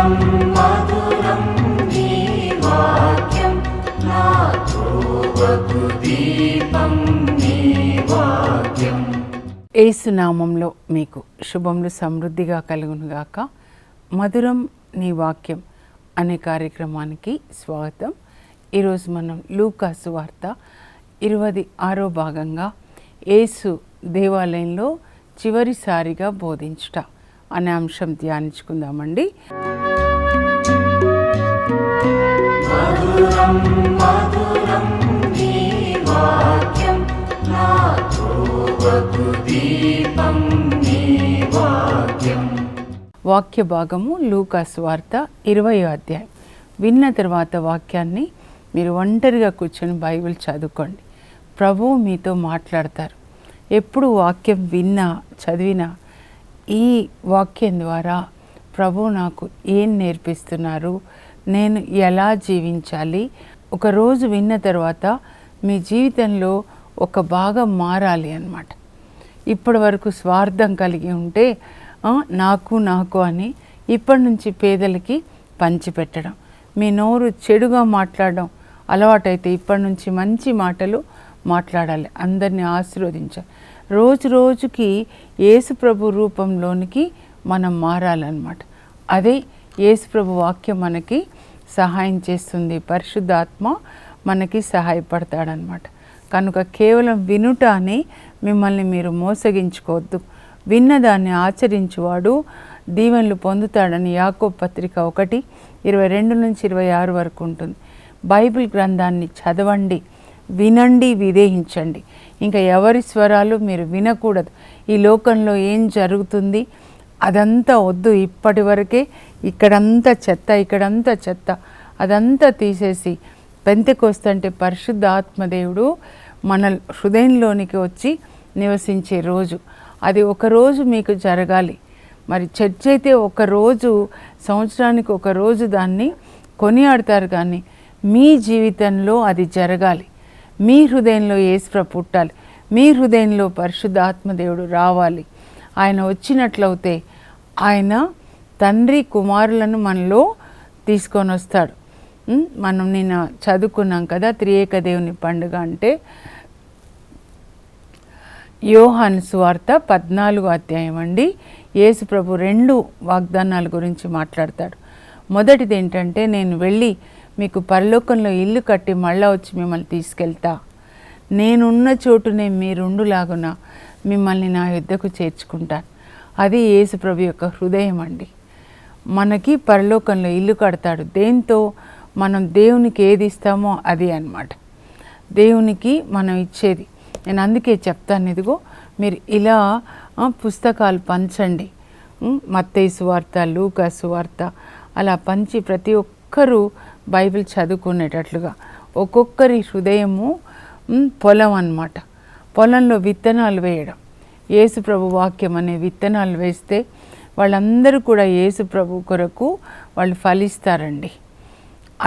మధురం మధురం నీ వాక్యం నా త్రోవకు దీపం నీ వాక్యం. యేసు నామంలో మీకు శుభములు సమృద్ధిగా కలుగునుగాక. మధురం నీ వాక్యం అనే కార్యక్రమానికి స్వాగతం. ఈరోజు మనం లూకా సువార్త 26వ భాగంగా యేసు దేవాలయంలో చివరిసారిగా బోధించుట అనే అంశం ధ్యానించుకుందామండి. మధురం మధురం నీ వాక్యం నా త్రోవకు దీపం నీ వాక్యం. వాక్య భాగము లూకా సువార్త 20వ అధ్యాయం. విన్న తర్వాత వాక్యాన్ని మీరు ఒంటరిగా కూర్చొని బైబిల్ చదువుకోండి. ప్రభువు మీతో మాట్లాడతారు. ఎప్పుడు వాక్యం విన్నా చదివినా ఈ వాక్యం ద్వారా ప్రభువు నాకు ఏం నేర్పిస్తున్నారు, నేను ఎలా జీవించాలి, ఒకరోజు విన్న తర్వాత మీ జీవితంలో ఒక భాగం మారాలి అన్నమాట. ఇప్పటి వరకు స్వార్థం కలిగి ఉంటే నాకు అని ఇప్పటి నుంచి పేదలకి పంచిపెట్టడం, మీ నోరు చెడుగా మాట్లాడడం అలవాటైతే ఇప్పటి నుంచి మంచి మాటలు మాట్లాడాలి, అందరినీ ఆశీర్వదించాలి. రోజు రోజుకి యేసుప్రభు రూపంలోనికి మనం మారాలన్నమాట. అదే యేసుప్రభు వాక్యం మనకి సహాయం చేస్తుంది. పరిశుద్ధాత్మ మనకి సహాయపడతాడనమాట. కనుక కేవలం వినుట అని మిమ్మల్ని మీరు మోసగించుకోవద్దు. విన్నదాన్ని ఆచరించువాడు దీవెనలు పొందుతాడని యాకోబు పత్రిక 1:22-26 వరకు ఉంటుంది. బైబిల్ గ్రంథాన్ని చదవండి, వినండి, విధేయించండి. ఇంకా ఎవరి స్వరాలు మీరు వినకూడదు. ఈ లోకంలో ఏం జరుగుతుంది అదంతా వద్దు. ఇప్పటి వరకే ఇక్కడంతా చెత్త అదంతా తీసేసి పెంతెకొస్తే పరిశుద్ధ ఆత్మదేవుడు మన హృదయంలోనికి వచ్చి నివసించే రోజు. అది ఒకరోజు మీకు జరగాలి. మరి చర్చ్ అయితే ఒకరోజు, సంవత్సరానికి ఒకరోజు దాన్ని కొనియాడతారు, కానీ మీ జీవితంలో అది జరగాలి. మీ హృదయంలో యేసుప్రభు పుట్టాలి, మీ హృదయంలో పరిశుద్ధ ఆత్మదేవుడు రావాలి. ఆయన వచ్చినట్లయితే ఆయన తండ్రి కుమారులను మనలో తీసుకొని వస్తాడు. మనం నిన్న చదువుకున్నాం కదా, త్రియేక దేవుని పండుగ అంటే యోహాను సువార్త 14వ అధ్యాయం అండి. యేసు ప్రభు 2 వాగ్దానాల గురించి మాట్లాడతాడు. మొదటిది ఏంటంటే, నేను వెళ్ళి మీకు పరలోకంలో ఇల్లు కట్టి మళ్ళా వచ్చి మిమ్మల్ని తీసుకెళ్తా, నేనున్న చోటునే మీరుండులాగున మిమ్మల్ని నా యుద్ధకు చేర్చుకుంటాను. అది యేసు ప్రభు యొక్క హృదయం అండి. మనకి పరలోకంలో ఇల్లు కడతాడు. దేంతో? మనం దేవునికి ఏది ఇస్తామో అది అన్నమాట. దేవునికి మనం ఇచ్చేది. నేను అందుకే చెప్తాను, ఇదిగో మీరు ఇలా పుస్తకాలు పంచండి. మత్తయి సువార్త, లూకా సువార్త అలా పంచి ప్రతి ఒక్కరూ బైబిల్ చదువుకునేటట్లుగా. ఒక్కొక్కరి హృదయము పొలం అన్నమాట. పొలంలో విత్తనాలు వేయడం. యేసుప్రభు వాక్యం అనే విత్తనాలు వేస్తే వాళ్ళందరూ కూడా యేసుప్రభు కొరకు వాళ్ళు ఫలిస్తారండి.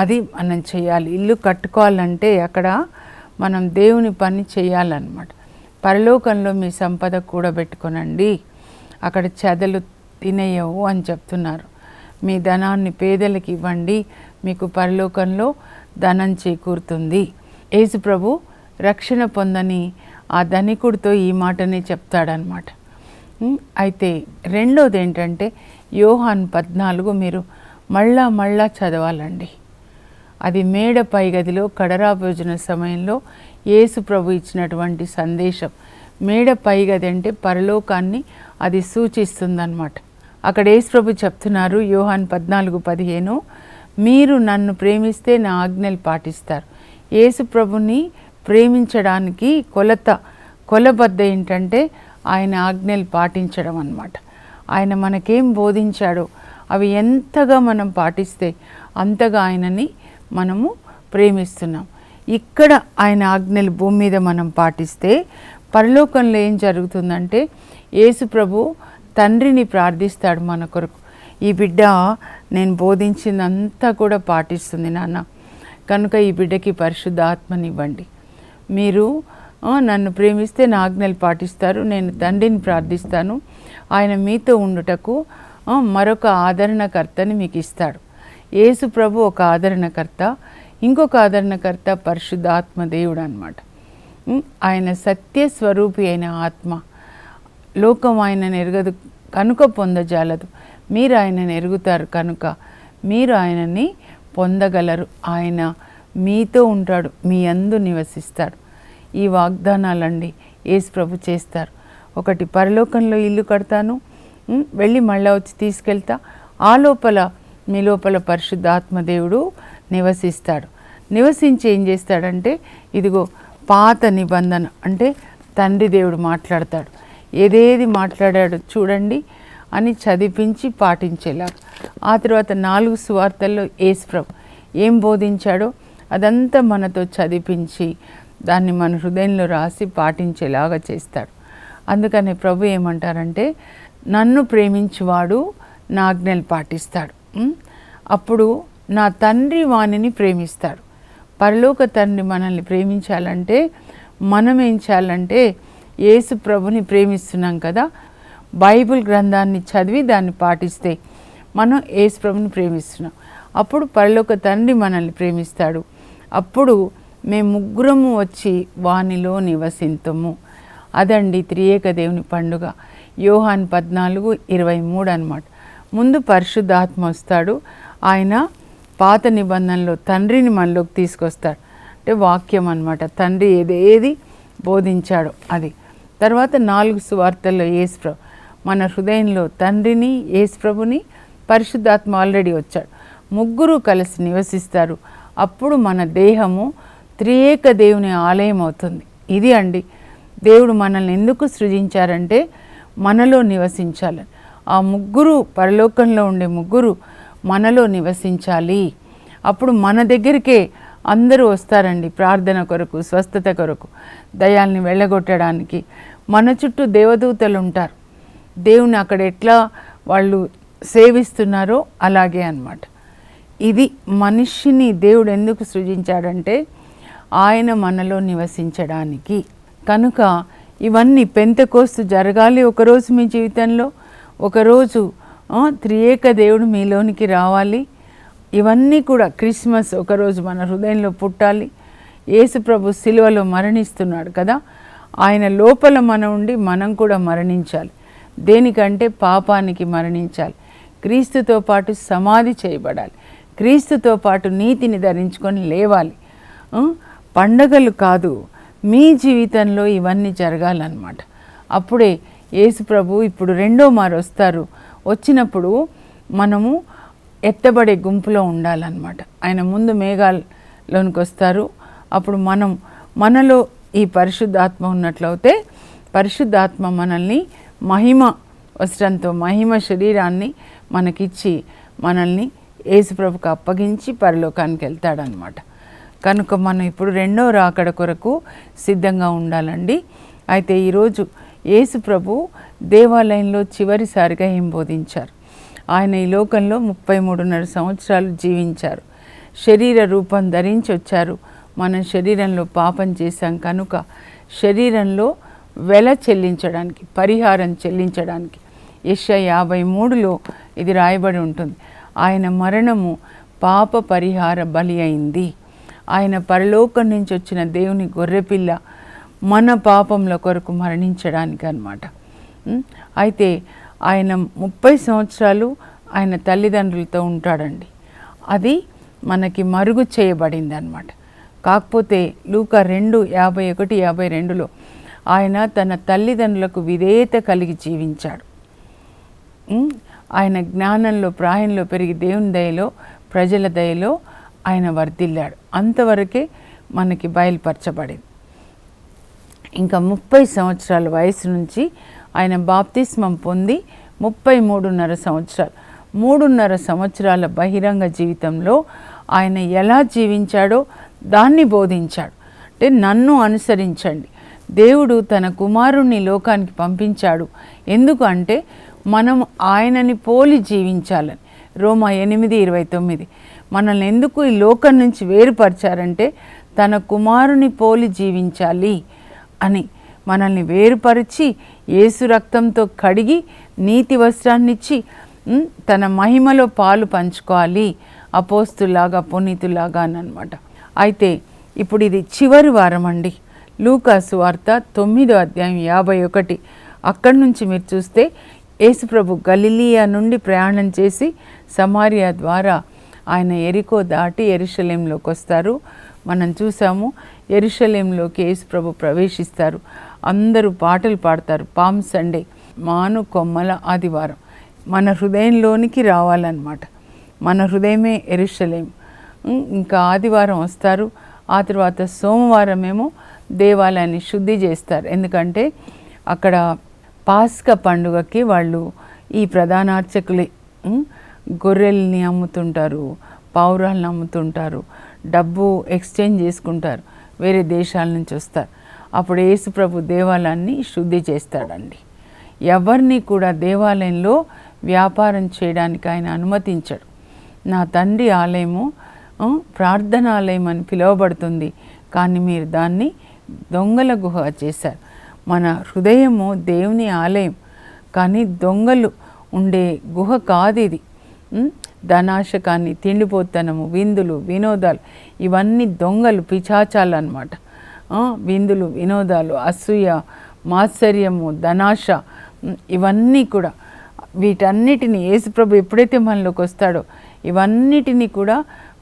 అది మనం చేయాలి. ఇల్లు కట్టుకోవాలంటే అక్కడ మనం దేవుని పని చేయాలన్నమాట. పరలోకంలో మీ సంపద కూడబెట్టుకొనండి, అక్కడ చెదలు తినేయవు అని చెప్తున్నారు. మీ ధనాన్ని పేదలకు ఇవ్వండి, మీకు పరలోకంలో ధనం చేకూరుతుంది. యేసు ప్రభు రక్షణ పొందని ఆ ధనికుడితో ఈ మాటనే చెప్తాడనమాట. అయితే రెండోది ఏంటంటే, యోహాను 14 మీరు మళ్ళా చదవాలండి. అది మేడ పై గదిలో కడరా భోజన సమయంలో యేసు ప్రభు ఇచ్చినటువంటి సందేశం. మేడ పై గది అంటే పరలోకాన్ని అది సూచిస్తుందన్నమాట. అక్కడ యేసు ప్రభు చెప్తున్నారు, యోహాను 14:15, మీరు నన్ను ప్రేమిస్తే నా ఆజ్ఞలు పాటిస్తారు. యేసు ప్రభుని ప్రేమించడానికి కొలబద్ద ఏంటంటే ఆయన ఆజ్ఞలు పాటించడం అన్నమాట. ఆయన మనకేం బోధించాడో అవి ఎంతగా మనం పాటిస్తే అంతగా ఆయనని మనము ప్రేమిస్తున్నాం. ఇక్కడ ఆయన ఆజ్ఞలు భూమి మీద మనం పాటిస్తే పరలోకంలో ఏం జరుగుతుందంటే, యేసు ప్రభు తండ్రిని ప్రార్థిస్తాడు మన కొరకు. ఈ బిడ్డ నేను బోధించిందంతా కూడా పాటిస్తుంది నాన్న, కనుక ఈ బిడ్డకి పరిశుద్ధ ఆత్మనివ్వండి. మీరు నన్ను ప్రేమిస్తే నా ఆజ్ఞలు పాటిస్తారు, నేను తండ్రిని ప్రార్థిస్తాను, ఆయన మీతో ఉండుటకు మరొక ఆదరణకర్తని మీకు ఇస్తాడు. యేసు ప్రభు ఒక ఆదరణకర్త, ఇంకొక ఆదరణకర్త పరిశుద్ధాత్మ దేవుడు అన్నమాట. ఆయన సత్యస్వరూపి అయిన ఆత్మ. లోకం ఆయనను ఎరగదు కనుక పొందజాలదు, మీరు ఆయనను ఎరుగుతారు కనుక మీరు ఆయనని పొందగలరు. ఆయన మీతో ఉంటాడు, మీ యందు నివసిస్తాడు. ఈ వాగ్దానాలండి యేసు ప్రభు చేస్తారు. ఒకటి, పరలోకంలో ఇల్లు కడతాను, వెళ్ళి మళ్ళీ వచ్చి తీసుకెళ్తా. ఆ లోపల మీ లోపల పరిశుద్ధాత్మదేవుడు నివసిస్తాడు. నివసించి ఏం చేస్తాడంటే, ఇదిగో పాత నిబంధన అంటే తండ్రి దేవుడు మాట్లాడతాడు. ఏదేది మాట్లాడాడు చూడండి అని చదివించి పాటించేలాగా. ఆ తర్వాత 4 సువార్తల్లో యేసు ప్రభు ఏం బోధించాడో అదంతా మనతో చదివించి దాన్ని మన హృదయంలో రాసి పాటించేలాగా చేస్తాడు. అందుకని ప్రభు ఏమంటారంటే, నన్ను ప్రేమించువాడు నా ఆజ్ఞలు పాటిస్తాడు, అప్పుడు నా తండ్రి వానిని ప్రేమిస్తాడు. పరలోక తండ్రి మనల్ని ప్రేమించాలంటే మనం ఏం చేయాలంటే, యేసు ప్రభుని ప్రేమిస్తున్నాం కదా, బైబిల్ గ్రంథాన్ని చదివి దాన్ని పాటిస్తే మనం యేసు ప్రభుని ప్రేమిస్తున్నాం. అప్పుడు పరలోక తండ్రి మనల్ని ప్రేమిస్తాడు. అప్పుడు మేము ముగ్గురము వచ్చి వానిలో నివసింతము. అదండి త్రియేక దేవుని పండుగ. యోహాను 14:23 అన్నమాట. ముందు పరిశుద్ధాత్మ వస్తాడు. ఆయన పాత నిబంధనలో తండ్రిని మనలోకి తీసుకొస్తాడు. అంటే వాక్యం అన్నమాట. తండ్రి ఏది బోధించాడో అది. తర్వాత 4 సువార్తల్లో యేసు ప్రభు మన హృదయంలో తండ్రిని, యేసు ప్రభుని, పరిశుద్ధాత్మ ఆల్రెడీ వచ్చాడు. ముగ్గురు కలిసి నివసిస్తారు. అప్పుడు మన దేహము త్రియేక దేవుని ఆలయం అవుతుంది. ఇది అండి దేవుడు మనల్ని ఎందుకు సృజించారంటే మనలో నివసించాలని. ఆ ముగ్గురు పరలోకంలో ఉండే ముగ్గురు మనలో నివసించాలి. అప్పుడు మన దగ్గరికే అందరూ వస్తారండి ప్రార్థన కొరకు, స్వస్థత కొరకు, దయాల్ని వెళ్ళగొట్టడానికి. మన చుట్టూ దేవదూతలు ఉంటారు. దేవుని అక్కడ ఎట్లా వాళ్ళు సేవిస్తున్నారో అలాగే అన్నమాట. ఇది మనిషిని దేవుడు ఎందుకు సృజించాడంటే ఆయన మనలో నివసించడానికి. కనుక ఇవన్నీ పెంతెకోస్తు జరగాలి ఒకరోజు మీ జీవితంలో, ఒకరోజు త్రియేక దేవుడు మీలోనికి రావాలి. ఇవన్నీ కూడా క్రిస్మస్ ఒకరోజు మన హృదయంలో పుట్టాలి. యేసు ప్రభు సిలువలో మరణిస్తున్నాడు కదా, ఆయన లోపల మనం ఉండి మనం కూడా మరణించాలి. దేనికంటే పాపానికి మరణించాలి. క్రీస్తుతో పాటు సమాధి చేయబడాలి. క్రీస్తుతో పాటు నీతిని ధరించుకొని లేవాలి. పండగలు కాదు, మీ జీవితంలో ఇవన్నీ జరగాలన్నమాట. అప్పుడే యేసు ప్రభు ఇప్పుడు రెండో మారు వస్తారు. వచ్చినప్పుడు మనము ఎత్తబడే గుంపులో ఉండాలన్నమాట. ఆయన ముందు మేఘాల్లోనికి వస్తారు. అప్పుడు మనలో ఈ పరిశుద్ధాత్మ ఉన్నట్లయితే పరిశుద్ధాత్మ మనల్ని మహిమ వస్త్రంతో, మహిమ శరీరాన్ని మనకిచ్చి మనల్ని యేసు ప్రభుకు అప్పగించి పరలోకానికి వెళ్తాడనమాట. కనుక మనం ఇప్పుడు రెండో రాకడ కొరకు సిద్ధంగా ఉండాలండి. అయితే ఈరోజు యేసు ప్రభు దేవాలయంలో చివరిసారిగా ఏం బోధించారు? ఆయన ఈ లోకంలో 33.5 సంవత్సరాలు జీవించారు. శరీర రూపం ధరించి వచ్చారు. మనం శరీరంలో పాపం చేశాం కనుక శరీరంలో వెల చెల్లించడానికి, పరిహారం చెల్లించడానికి యెషయా 53లో ఇది రాయబడి ఉంటుంది. ఆయన మరణము పాప పరిహార బలి అయింది. ఆయన పరలోకం నుంచి వచ్చిన దేవుని గొర్రెపిల్ల మన పాపంల కొరకు మరణించడానికి అన్నమాట. అయితే ఆయన 30 సంవత్సరాలు ఆయన తల్లిదండ్రులతో ఉంటాడండి. అది మనకి మరుగు చేయబడింది అన్నమాట. కాకపోతే లూకా 2:51-52లో ఆయన తన తల్లిదండ్రులకు విధేయత కలిగి జీవించాడు. ఆయన జ్ఞానంలో, ప్రాయంలో పెరిగి దేవుని దయలో, ప్రజల దయలో ఆయన వర్ధిల్లాడు. అంతవరకే మనకి బయలుపరచబడింది. ఇంకా 30 సంవత్సరాల వయసు నుంచి ఆయన బాప్తిస్మం పొంది 33.5 సంవత్సరాలు, 3.5 సంవత్సరాల బహిరంగ జీవితంలో ఆయన ఎలా జీవించాడో దాన్ని బోధించాడు. అంటే నన్ను అనుసరించండి. దేవుడు తన కుమారుణ్ణి లోకానికి పంపించాడు. ఎందుకు అంటే మనం ఆయనని పోలి జీవించాలని. రోమా 8:29 మనల్ని ఎందుకు ఈ లోకం నుంచి వేరుపరిచారంటే తన కుమారుని పోలి జీవించాలి అని. మనల్ని వేరుపరిచి యేసు రక్తంతో కడిగి నీతి వస్త్రాన్ని ఇచ్చి తన మహిమలో పాలు పంచుకోవాలి అపోస్తులాగా పునీతులాగా అని అనమాట. అయితే ఇప్పుడు ఇది చివరి వారం అండి. లూకా సువార్త 9వ అధ్యాయం 51 అక్కడి నుంచి మీరు చూస్తే యేసుప్రభు గలిలియా నుండి ప్రయాణం చేసి సమారియా ద్వారా ఆయన ఎరికో దాటి యెరూషలేంలోకి వస్తారు. మనం చూసాము యెరూషలేంలోకి యేసుప్రభు ప్రవేశిస్తారు. అందరూ పాటలు పాడతారు. పామ్ సండే, మాను కొమ్మల ఆదివారం మన హృదయంలోనికి రావాలన్నమాట. మన హృదయమే యెరూషలేం. ఇంకా ఆదివారం వస్తారు. ఆ తర్వాత సోమవారం ఏమో దేవాలయాన్ని శుద్ధి చేస్తారు. ఎందుకంటే అక్కడ పాస్కా పండుగకి వాళ్ళు ఈ ప్రధాన అర్చకులే గొర్రెల్ని అమ్ముతుంటారు, పావురాలను అమ్ముతుంటారు, డబ్బు ఎక్స్చేంజ్ చేసుకుంటారు, వేరే దేశాల నుంచి వస్తారు. అప్పుడు యేసుప్రభు దేవాలయాన్ని శుద్ధి చేస్తాడండి. ఎవరిని కూడా దేవాలయంలో వ్యాపారం చేయడానికి ఆయన అనుమతించడు. నా తండ్రి ఆలయము ప్రార్థనాలయం అని పిలువబడుతుంది, కానీ మీరు దాన్ని దొంగల గుహ చేశారు. మన హృదయము దేవుని ఆలయం, కానీ దొంగలు ఉండే గుహ కాదు ఇది. ధనాశ కానీ తిండిపోతనము, విందులు, వినోదాలు ఇవన్నీ దొంగలు, పిశాచాలు అన్నమాట. విందులు, వినోదాలు, అసూయ, మాత్సర్యము, ధనాశ ఇవన్నీ కూడా, వీటన్నిటిని యేసుప్రభు ఎప్పుడైతే మనలోకి వస్తాడో ఇవన్నిటినీ కూడా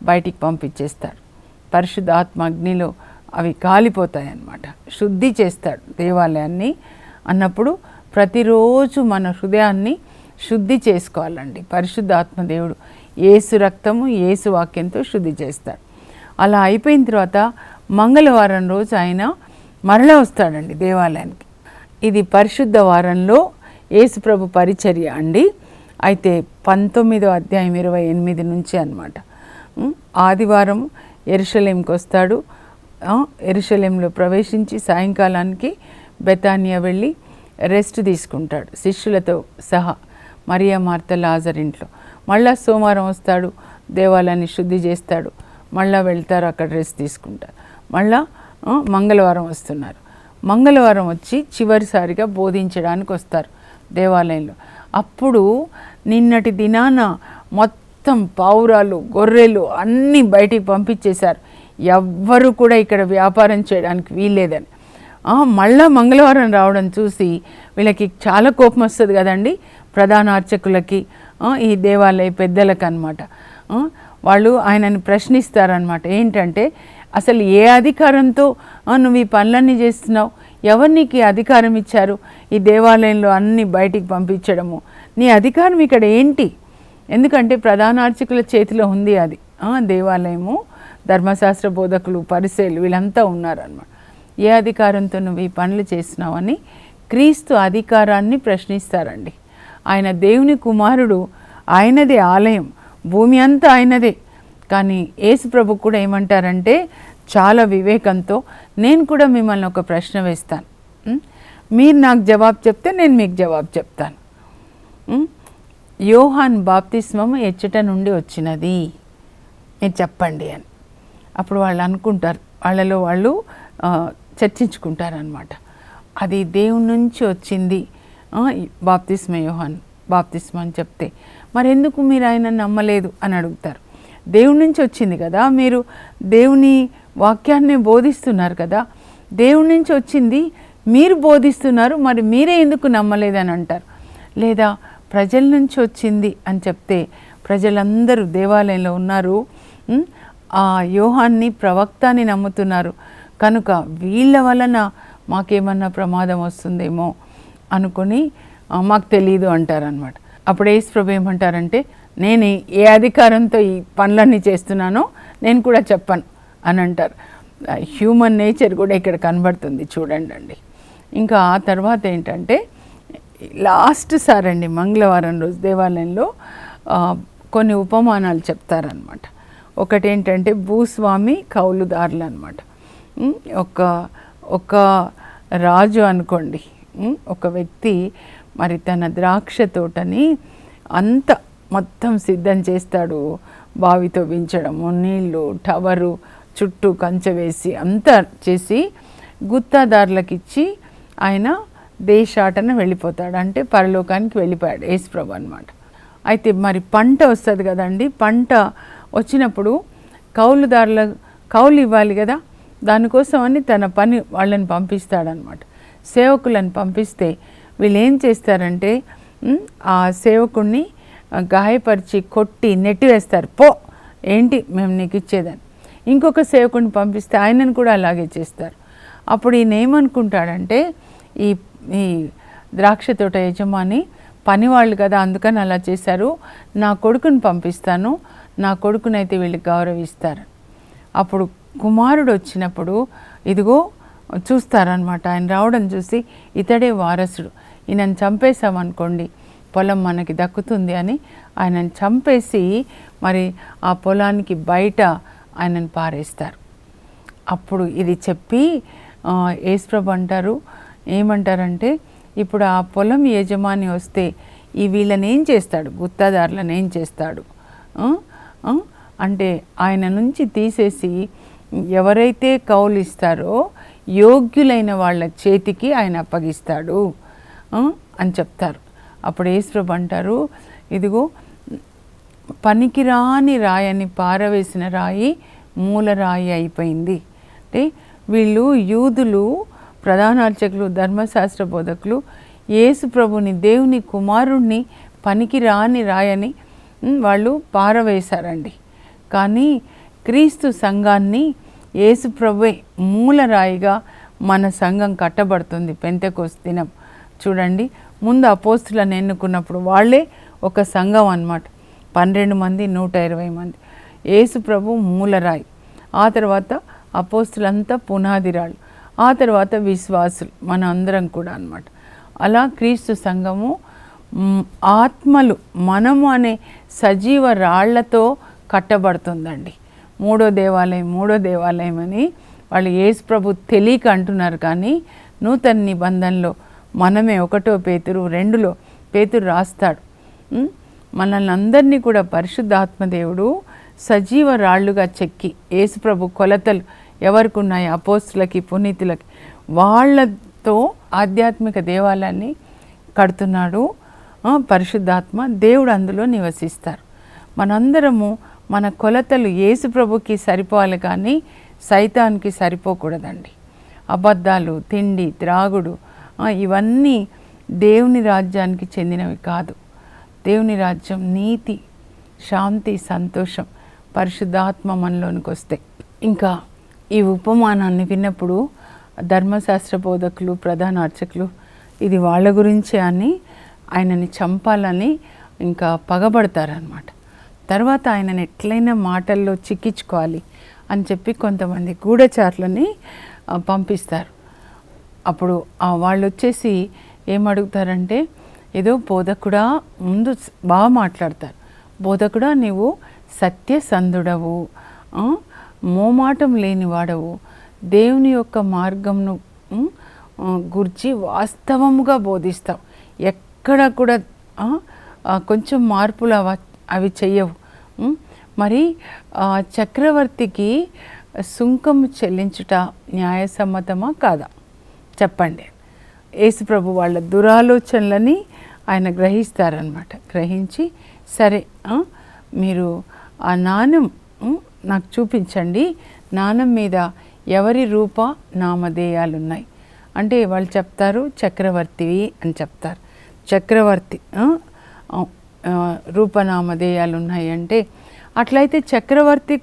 బయటికి పంపించేస్తాడు. పరిశుద్ధాత్మ అగ్నిలో అవి కాలిపోతాయి అన్నమాట. శుద్ధి చేస్తాడు దేవాలయాన్ని అన్నప్పుడు ప్రతిరోజు మన హృదయాన్ని శుద్ధి చేసుకోవాలండి. పరిశుద్ధాత్మ దేవుడు యేసు రక్తము, యేసు వాక్యంతో శుద్ధి చేస్తాడు. అలా అయిపోయిన తర్వాత మంగళవారం రోజు ఆయన మరలా వస్తాడండి దేవాలయానికి. ఇది పరిశుద్ధ వారంలో యేసుప్రభు పరిచర్య అండి. అయితే 19వ అధ్యాయం 28 నుంచి అన్నమాట. ఆదివారం యెరూషలేంకి వస్తాడు. యెరూషలేంలో ప్రవేశించి సాయంకాలానికి బెతానియా వెళ్ళి రెస్ట్ తీసుకుంటాడు శిష్యులతో సహా, మరియా, మార్త, లాజర్ ఇంట్లో. మళ్ళా సోమవారం వస్తాడు, దేవాలయాన్ని శుద్ధి చేస్తాడు, మళ్ళా వెళ్తారు, అక్కడ రెస్ట్ తీసుకుంటారు. మళ్ళా మంగళవారం వస్తున్నారు. మంగళవారం వచ్చి చివరిసారిగా బోధించడానికి వస్తారు దేవాలయంలో. అప్పుడు నిన్నటి దినాన మొత్తం పావురాలు, గొర్రెలు అన్నీ బయటికి పంపించేశారు. ఎవ్వరు కూడా ఇక్కడ వ్యాపారం చేయడానికి వీల్లేదని. మళ్ళా మంగళవారం రావడం చూసి వీళ్ళకి చాలా కోపం వస్తుంది కదండి, ప్రధాన అర్చకులకి, ఈ దేవాలయ పెద్దలకు అన్నమాట. వాళ్ళు ఆయనని ప్రశ్నిస్తారనమాట. ఏంటంటే అసలు ఏ అధికారంతో నువ్వు ఈ పనులన్నీ చేస్తున్నావు? ఎవరు నీకు ఈ అధికారం ఇచ్చారు ఈ దేవాలయంలో అన్నీ బయటికి పంపించడము? నీ అధికారం ఇక్కడ ఏంటి? ఎందుకంటే ప్రధాన అర్చకుల చేతిలో ఉంది అది దేవాలయము. ధర్మశాస్త్ర బోధకులు, పరిసయ్యులు వీళ్ళంతా ఉన్నారన్నమాట. ఏ అధికారంతో నువ్వు ఈ పనులు చేసినావని క్రీస్తు అధికారాన్ని ప్రశ్నిస్తారండి. ఆయన దేవుని కుమారుడు, ఆయనదే ఆలయం, భూమి అంతా ఆయనదే. కానీ యేసు ప్రభు కూడా ఏమంటారంటే చాలా వివేకంతో, నేను కూడా మిమ్మల్ని ఒక ప్రశ్న వేస్తాను, మీరు నాకు జవాబు చెప్తే నేను మీకు జవాబు చెప్తాను. యోహాన్ బాప్తిస్మము ఎచ్చట నుండి వచ్చినది, మీరు చెప్పండి అని. అప్పుడు వాళ్ళు అనుకుంటారు, వాళ్ళలో వాళ్ళు చర్చించుకుంటారనమాట. అది దేవుని నుంచి వచ్చింది బాప్తిస్మ, యోహాన్ బాప్తిస్మ అని చెప్తే మరెందుకు మీరు ఆయన నమ్మలేదు అని అడుగుతారు. దేవుని నుంచి వచ్చింది కదా, మీరు దేవుని వాక్యాన్ని బోధిస్తున్నారు కదా, దేవుని నుంచి వచ్చింది మీరు బోధిస్తున్నారు, మరి మీరే ఎందుకు నమ్మలేదని అంటారు. లేదా ప్రజల నుంచి వచ్చింది అని చెప్తే ప్రజలందరూ దేవాలయంలో ఉన్నారు, ఆ యోహాన్ని ప్రవక్త అని నమ్ముతున్నారు, కనుక వీళ్ళ వలన మాకేమన్నా ప్రమాదం వస్తుందేమో అనుకొని మాకు తెలీదు అంటారనమాట. అప్పుడు యేసు ప్రభు ఏమంటారంటే, నేను ఏ అధికారంతో ఈ పనులన్నీ చేస్తున్నానో నేను కూడా చెప్పను అని అంటారు. హ్యూమన్ నేచర్ కూడా ఇక్కడ కనబడుతుంది చూడండి అండి. ఇంకా ఆ తర్వాత ఏంటంటే లాస్ట్ సారండి మంగళవారం రోజు దేవాలయంలో కొన్ని ఉపమానాలు చెప్తారనమాట. ఒకటేంటంటే భూస్వామి, కౌలుదారులు అనమాట. ఒక రాజు అనుకోండి, ఒక వ్యక్తి మరి తన ద్రాక్ష తోటని అంత మొత్తం సిద్ధం చేస్తాడు. బావి తవ్వించడము, నీళ్ళు, టవరు, చుట్టూ కంచె వేసి అంతా చేసి గుత్తాదారులకు ఇచ్చి ఆయన దేశాటన వెళ్ళిపోతాడు. అంటే పరలోకానికి వెళ్ళిపోయాడు యేసుప్రభు అనమాట. అయితే మరి పంట వస్తుంది కదండి, పంట వచ్చినప్పుడు కౌలు ఇవ్వాలి కదా, దానికోసం అని తన పని వాళ్ళని పంపిస్తాడనమాట. సేవకులను పంపిస్తే వీళ్ళు ఏం చేస్తారంటే ఆ సేవకుడిని గాయపరిచి కొట్టి నెట్టివేస్తారు. పో, ఏంటి మేము నీకు ఇచ్చేదని. ఇంకొక సేవకుడిని పంపిస్తే ఆయనను కూడా అలాగే చేస్తారు. అప్పుడు ఈయన ఏమనుకుంటాడంటే, ఈ ఈ ద్రాక్ష తోట యజమాని పనివాళ్ళు కదా, అందుకని అలా చేశారు, నా కొడుకుని పంపిస్తాను, నా కొడుకునైతే వీళ్ళు గౌరవిస్తారు. అప్పుడు కుమారుడు వచ్చినప్పుడు ఇదిగో చూస్తారనమాట. ఆయన రావడం చూసి ఇతడే వారసుడు, ఈయనను చంపేశామనుకోండి పొలం మనకి దక్కుతుంది అని ఆయనను చంపేసి మరి ఆ పొలానికి బయట ఆయనను పారేస్తారు. అప్పుడు ఇది చెప్పి యేసుప్రభు ఏమంటారంటే, ఇప్పుడు ఆ పొలం యజమాని వస్తే ఈ వీళ్ళని ఏం చేస్తాడు, గుత్తదారులను ఏం చేస్తాడు అంటే ఆయన నుంచి తీసేసి ఎవరైతే కౌలు ఇస్తారో యోగ్యులైన వాళ్ళ చేతికి ఆయన అప్పగిస్తాడు అని చెప్తారు. అప్పుడు యేసుప్రభు అంటారు, ఇదిగో పనికిరాని రాయని పారవేసిన రాయి మూలరాయి అయిపోయింది. అంటే వీళ్ళు యూదులు, ప్రధానార్చకులు, ధర్మశాస్త్ర బోధకులు యేసు ప్రభుని, దేవుని కుమారుణ్ణి పనికిరాని రాయని వాళ్ళు పారవేశారండి. కానీ క్రీస్తు సంఘాన్ని యేసు ప్రభువే మూలరాయిగా మన సంఘం కట్టబడుతుంది. పెంతెకోస్తు దినం చూడండి, ముందు అపోస్తులను ఎన్నుకున్నప్పుడు వాళ్ళే ఒక సంఘం అన్నమాట. 12 మంది, 120 మంది. యేసు ప్రభు మూలరాయి, ఆ తర్వాత అపోస్తులంతా పునాదిరాళ్ళు, ఆ తర్వాత విశ్వాసులు, మన అందరం కూడా అన్నమాట. అలా క్రీస్తు సంఘము ఆత్మలు మనము అనే సజీవ రాళ్లతో కట్టబడుతుందండి. మూడో దేవాలయం అని వాళ్ళు యేసు ప్రభు తెలియక అంటున్నారు. కానీ నూతన నిబంధనలో మనమే 1 పేతురు 2లో పేతురు రాస్తాడు, మనల్ని అందరినీ కూడా పరిశుద్ధాత్మదేవుడు సజీవ రాళ్ళుగా చెక్కి, యేసు ప్రభు కొలతలు ఎవరికి ఉన్నాయి, అపోస్తులకి, పునీతులకి, వాళ్ళతో ఆధ్యాత్మిక దేవాలయాన్ని కడుతున్నాడు పరిశుద్ధాత్మ దేవుడు, అందులో నివసిస్తారు. మనందరము మన కొలతలు యేసు ప్రభుకి సరిపోవాలి, కానీ సైతానికి సరిపోకూడదండి. అబద్ధాలు, తిండి, త్రాగుడు ఇవన్నీ దేవుని రాజ్యానికి చెందినవి కాదు. దేవుని రాజ్యం నీతి, శాంతి, సంతోషం, పరిశుద్ధాత్మ మనలోనికి వస్తాయి. ఇంకా ఈ ఉపమానాన్ని విన్నప్పుడు ధర్మశాస్త్ర బోధకులు, ప్రధాన అర్చకులు ఇది వాళ్ళ గురించే అని ఆయనని చంపాలని ఇంకా పగబడతారనమాట. తర్వాత ఆయనని ఎట్లయినా మాటల్లో చిక్కించుకోవాలి అని చెప్పి కొంతమంది గూఢచారులని పంపిస్తారు. అప్పుడు వాళ్ళు వచ్చేసి ఏమడుగుతారంటే, ఏదో బోధకుడా, ముందు బాగా మాట్లాడతారు, బోధకుడా నీవు సత్యసంధుడవు, మోమాటం లేనివాడవు, దేవుని యొక్క మార్గంను గురించి వాస్తవముగా బోధిస్తావు, ఎక్కడ కూడా కొంచెం మార్పులు అవి చెయ్యవు. మరి చక్రవర్తికి సుంకము చెల్లించుట న్యాయసమ్మతమా కాదా చెప్పండి. యేసుప్రభు వాళ్ళ దురాలోచనలని ఆయన గ్రహిస్తారనమాట. గ్రహించి సరే మీరు ఆ నాణెం నాకు చూపించండి, నాణెం మీద ఎవరి రూప నామధేయాలు ఉన్నాయి అంటే వాళ్ళు చెప్తారు చక్రవర్తివి అని చెప్తారు. చక్రవర్తి రూపనామధేయాలు ఉన్నాయి అంటే, అట్లయితే చక్రవర్తి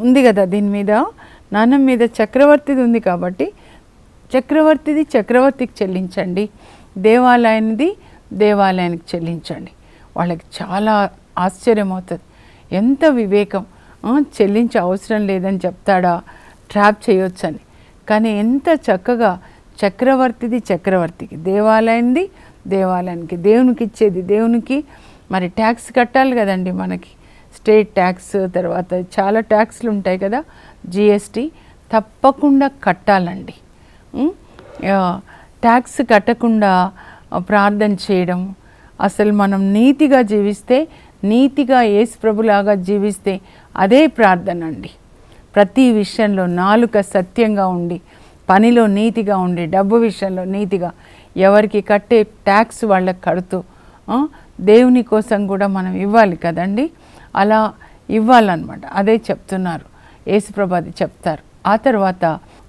ఉంది కదా, దీని మీద నాణెం మీద చక్రవర్తిది ఉంది కాబట్టి చక్రవర్తికి చెల్లించండి, దేవాలయానికి చెల్లించండి. వాళ్ళకి చాలా ఆశ్చర్యం అవుతుంది, ఎంత వివేకం, చెల్లించే అవసరం లేదని చెప్తాడా, ట్రాప్ చేయొచ్చని. కానీ ఎంత చక్కగా చక్రవర్తికి, దేవాలయానికి, దేవునికి ఇచ్చేది దేవునికి. మరి ట్యాక్స్ కట్టాలి కదండి, మనకి స్టేట్ ట్యాక్స్, తర్వాత చాలా ట్యాక్స్లు ఉంటాయి కదా, జిఎస్టీ తప్పకుండా కట్టాలండి. ట్యాక్స్ కట్టకుండా ప్రార్థన చేయడం, అసలు మనం నీతిగా జీవిస్తే, నీతిగా యేసు ప్రభులాగా జీవిస్తే అదే ప్రార్థన అండి. ప్రతి విషయంలో నాలుక సత్యంగా ఉండి, పనిలో నీతిగా ఉండి, డబ్బు విషయంలో నీతిగా, ఎవరికి కట్టే ట్యాక్స్ వాళ్ళకి కడుతూ దేవుని కోసం కూడా మనం ఇవ్వాలి కదండి, అలా ఇవ్వాలన్నమాట. అదే చెప్తున్నారు యేసుప్రభు, అది చెప్తారు. ఆ తర్వాత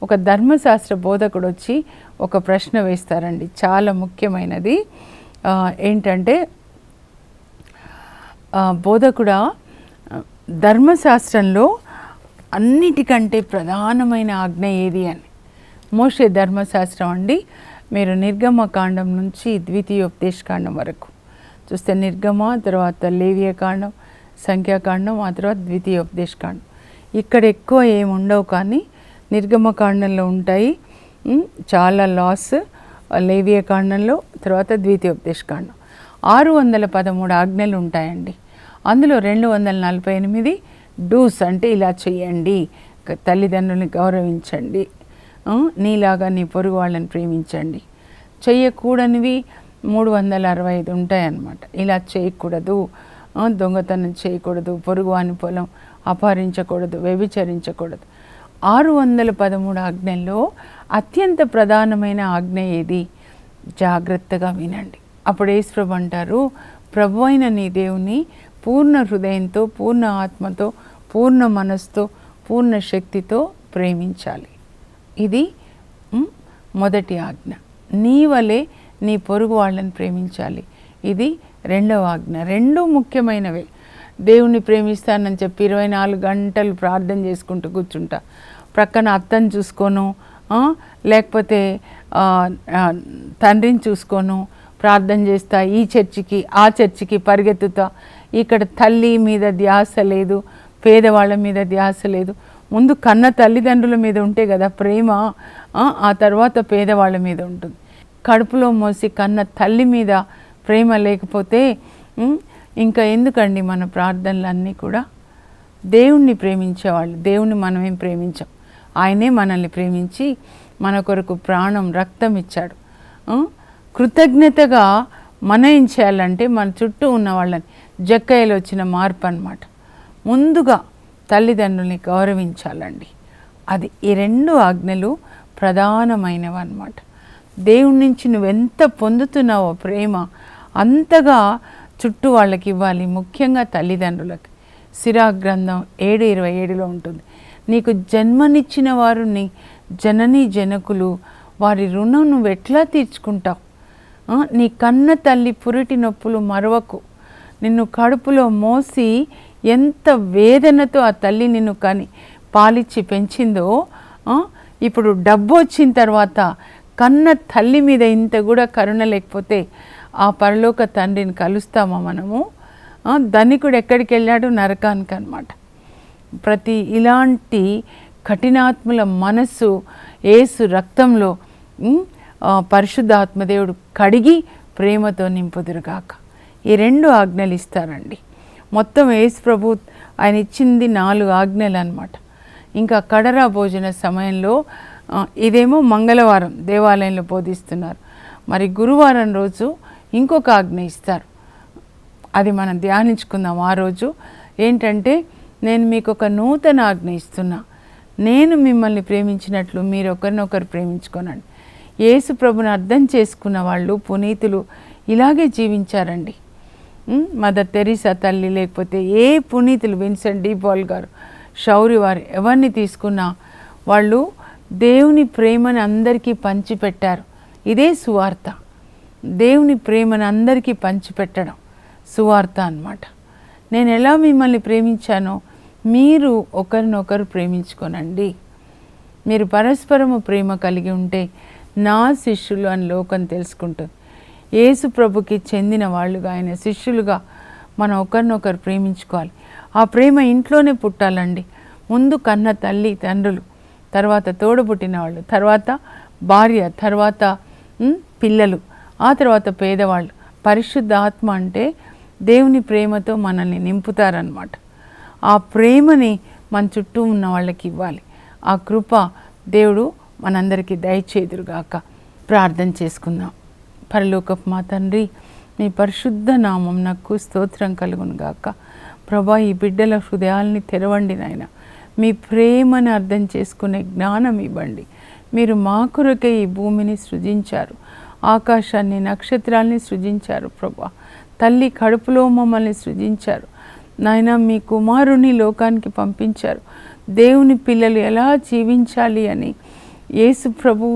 ఒక ధర్మశాస్త్ర బోధకుడు వచ్చి ఒక ప్రశ్న వేస్తారండి, చాలా ముఖ్యమైనది. ఏంటంటే బోధకుడా, ధర్మశాస్త్రంలో అన్నిటికంటే ప్రధానమైన ఆజ్ఞ ఏది అని. మోషే ధర్మశాస్త్రం అండి, మీరు నిర్గమకాండం నుంచి ద్వితీయోపదేశకాండం వరకు చూస్తే, నిర్గమ, తర్వాత లేవియకాండం, సంఖ్యాకాండం, ఆ తర్వాత ద్వితీయోపదేశకాండం. ఇక్కడ ఎక్కువ ఏమి ఉండవు, కానీ నిర్గమకాండంలో ఉంటాయి చాలా లాస్, లేవియకాండంలో, తర్వాత ద్వితీయోపదేశకాండం. 613 ఆజ్ఞలు ఉంటాయండి. అందులో 248 డూస్, అంటే ఇలా చేయండి, తల్లిదండ్రులని గౌరవించండి, నీలాగా నీ పొరుగు వాళ్ళని ప్రేమించండి. చెయ్యకూడనివి 365 ఉంటాయన్నమాట. ఇలా చేయకూడదు, దొంగతనం చేయకూడదు, పొరుగువాని పొలం అపహరించకూడదు, వ్యభిచరించకూడదు. 613 ఆజ్ఞల్లో అత్యంత ప్రధానమైన ఆజ్ఞ ఏది? జాగ్రత్తగా వినండి. అప్పుడు యేసుప్రభు అంటారు, ప్రభు అయిన నీ దేవుని పూర్ణ హృదయంతో, పూర్ణ ఆత్మతో, పూర్ణ మనస్సుతో, పూర్ణ శక్తితో ప్రేమించాలి. ఇది మొదటి ఆజ్ఞ. నీ వలె నీ పొరుగు వాళ్ళని ప్రేమించాలి. ఇది రెండవ ఆజ్ఞ. రెండు ముఖ్యమైనవే. దేవుణ్ణి ప్రేమిస్తానని చెప్పి 24 గంటలు ప్రార్థన చేసుకుంటూ కూర్చుంటా, ప్రక్కన అత్తని చూసుకోను, లేకపోతే తండ్రిని చూసుకోను, ప్రార్థన చేస్తా, ఈ చర్చికి ఆ చర్చికి పరిగెత్తుతా, ఇక్కడ తల్లి మీద ధ్యాస లేదు, పేదవాళ్ళ మీద ధ్యాస లేదు. ముందు కన్న తల్లిదండ్రుల మీద ఉంటే కదా ప్రేమ, ఆ తర్వాత పేదవాళ్ళ మీద ఉంటుంది. కడుపులో మోసి కన్న తల్లి మీద ప్రేమ లేకపోతే ఇంకా ఎందుకండి మన ప్రార్థనలన్నీ కూడా? దేవుణ్ణి ప్రేమించేవాళ్ళు, దేవుణ్ణి మనమేం ప్రేమించాం, ఆయనే మనల్ని ప్రేమించి మన కొరకు ప్రాణం, రక్తం ఇచ్చాడు. కృతజ్ఞతగా మనం ఏం చేయాలంటే మన చుట్టూ ఉన్న వాళ్ళని, జక్కయ్యలో వచ్చిన మార్పు అన్నమాట. ముందుగా తల్లిదండ్రుల్ని గౌరవించాలండి. అది ఈ రెండు ఆజ్ఞలు ప్రధానమైనవి అన్నమాట. దేవుడి నుంచి నువ్వెంత పొందుతున్నావో ప్రేమ, అంతగా చుట్టూ వాళ్ళకి ఇవ్వాలి, ముఖ్యంగా తల్లిదండ్రులకి. సిరాక్ గ్రంథం 7:27లో ఉంటుంది, నీకు జన్మనిచ్చిన వారు నీ జననీ జనకులు, వారి రుణం నువ్వు ఎట్లా తీర్చుకుంటావు? నీ కన్న తల్లి పురిటి నొప్పులు మరవకు. నిన్ను కడుపులో మోసి ఎంత వేదనతో ఆ తల్లి నిన్ను కని పాలిచ్చి పెంచిందో, ఇప్పుడు డబ్బు వచ్చిన తర్వాత కన్న తల్లి మీద ఇంత కూడా కరుణ లేకపోతే ఆ పరలోక తండ్రిని కలుస్తామా మనము? ధనికుడు ఎక్కడికి వెళ్ళాడు? నరకానికి అన్నమాట. ప్రతి ఇలాంటి కఠినాత్ముల మనస్సు యేసు రక్తంలో పరిశుద్ధాత్మదేవుడు కడిగి ప్రేమతో నింపుదురుగాక. ఈ రెండు ఆజ్ఞలు ఇస్తారండి. మొత్తం యేసు ప్రభు ఆయన ఇచ్చింది 4 ఆజ్ఞలు అన్నమాట. ఇంకా కడరా భోజన సమయంలో, ఇదేమో మంగళవారం దేవాలయంలో బోధిస్తున్నారు, మరి గురువారం రోజు ఇంకొక ఆజ్ఞ ఇస్తారు. అది మనం ధ్యానించుకుందాం. ఆ రోజు ఏంటంటే, నేను మీకు ఒక నూతన ఆజ్ఞ ఇస్తున్నా, నేను మిమ్మల్ని ప్రేమించినట్లు మీరు ఒకరినొకరు ప్రేమించుకోనండి. యేసు ప్రభుని అర్థం చేసుకున్న వాళ్ళు, పునీతులు ఇలాగే జీవించారండి. మదర్ తెరీసా తల్లి, లేకపోతే ఏ పునీతులు, విన్సెంట్ డి పాల్ గారు, శౌరి వారు, ఎవరిని తీసుకున్నా వాళ్ళు దేవుని ప్రేమను అందరికీ పంచిపెట్టారు. ఇదే సువార్త. దేవుని ప్రేమను అందరికీ పంచిపెట్టడం సువార్త అన్నమాట. నేను ఎలా మిమ్మల్ని ప్రేమించానో మీరు ఒకరినొకరు ప్రేమించుకోనండి. మీరు పరస్పరము ప్రేమ కలిగి ఉంటే నా శిష్యులు అని లోకం తెలుసుకుంటుంది. యేసు ప్రభుకి చెందిన వాళ్ళుగా, ఆయన శిష్యులుగా మనం ఒకరినొకరు ప్రేమించుకోవాలి. ఆ ప్రేమ ఇంట్లోనే పుట్టాలండి. ముందు కన్న తల్లి తండ్రులు, తర్వాత తోడబుట్టిన వాళ్ళు, తర్వాత భార్య, తర్వాత పిల్లలు, ఆ తర్వాత పేదవాళ్ళు. పరిశుద్ధ ఆత్మ అంటే దేవుని ప్రేమతో మనల్ని నింపుతారనమాట. ఆ ప్రేమని మన చుట్టూ ఉన్న వాళ్ళకి ఇవ్వాలి. ఆ కృప దేవుడు మనందరికీ దయచేదురుగాక. ప్రార్థన చేసుకుందాం. పరలోకపు మా తండ్రి, మీ పరిశుద్ధ నామం నాకు స్తోత్రం కలుగును గాక. ప్రభా, ఈ బిడ్డల హృదయాల్ని తెరవండి నాయన. మీ ప్రేమను అర్థం చేసుకునే జ్ఞానం ఇవ్వండి. మీరు మా కొరకే ఈ భూమిని సృజించారు, ఆకాశాన్ని, నక్షత్రాల్ని సృజించారు ప్రభా. తల్లి కడుపులో మమ్మల్ని సృజించారు నాయన. మీ కుమారుని లోకానికి పంపించారు. దేవుని పిల్లలు ఎలా జీవించాలి అని యేసు ప్రభు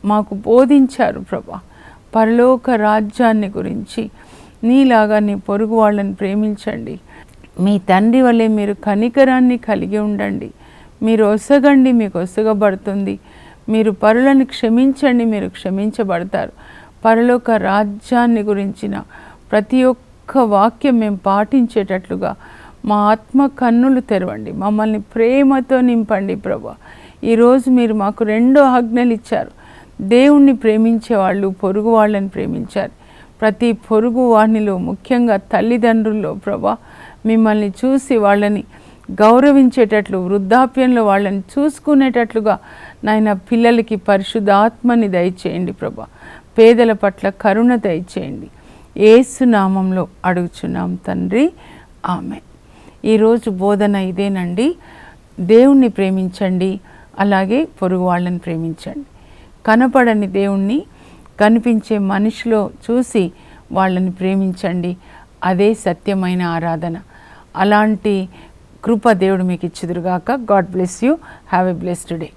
మాకు బోధించారు ప్రభా. పరలోక రాజ్యాన్ని గురించి నీలాగా నీ పొరుగు వాళ్ళని ప్రేమించండి. మీ తండ్రి వలె మీరు కనికరాన్ని కలిగి ఉండండి. మీరు ఒసగండి, మీకు ఒసగబడుతుంది. మీరు పరులను క్షమించండి, మీరు క్షమించబడతారు. పరలోక రాజ్యాన్ని గురించిన ప్రతి ఒక్క వాక్యం మేము పాటించేటట్లుగా మా ఆత్మ కన్నులు తెరవండి. మమ్మల్ని ప్రేమతో నింపండి ప్రభా. ఈరోజు మీరు మాకు 2 ఆజ్ఞలు ఇచ్చారు. దేవుణ్ణి ప్రేమించే వాళ్ళు పొరుగు వాళ్ళని ప్రేమించారు. ప్రతి పొరుగు వారినిలో ముఖ్యంగా తల్లిదండ్రుల్లో ప్రభా మిమ్మల్ని చూసి వాళ్ళని గౌరవించేటట్లు, వృద్ధాప్యంలో వాళ్ళని చూసుకునేటట్లుగా నాయన పిల్లలకి పరిశుద్ధాత్మని దయచేయండి ప్రభా. పేదల పట్ల కరుణ దయచేయండి. యేసు నామంలో అడుగుచున్నాం తండ్రి, ఆమేన్. ఈరోజు బోధన ఇదేనండి. దేవుణ్ణి ప్రేమించండి, అలాగే పొరుగు వాళ్ళని ప్రేమించండి. కనపడని దేవుణ్ణి కనిపించే మనిషిలో చూసి వాళ్ళని ప్రేమించండి. అదే సత్యమైన ఆరాధన. అలాంటి కృప దేవుడు మీకు ఇచ్చుదురుగాక. God bless you. Have a blessed day.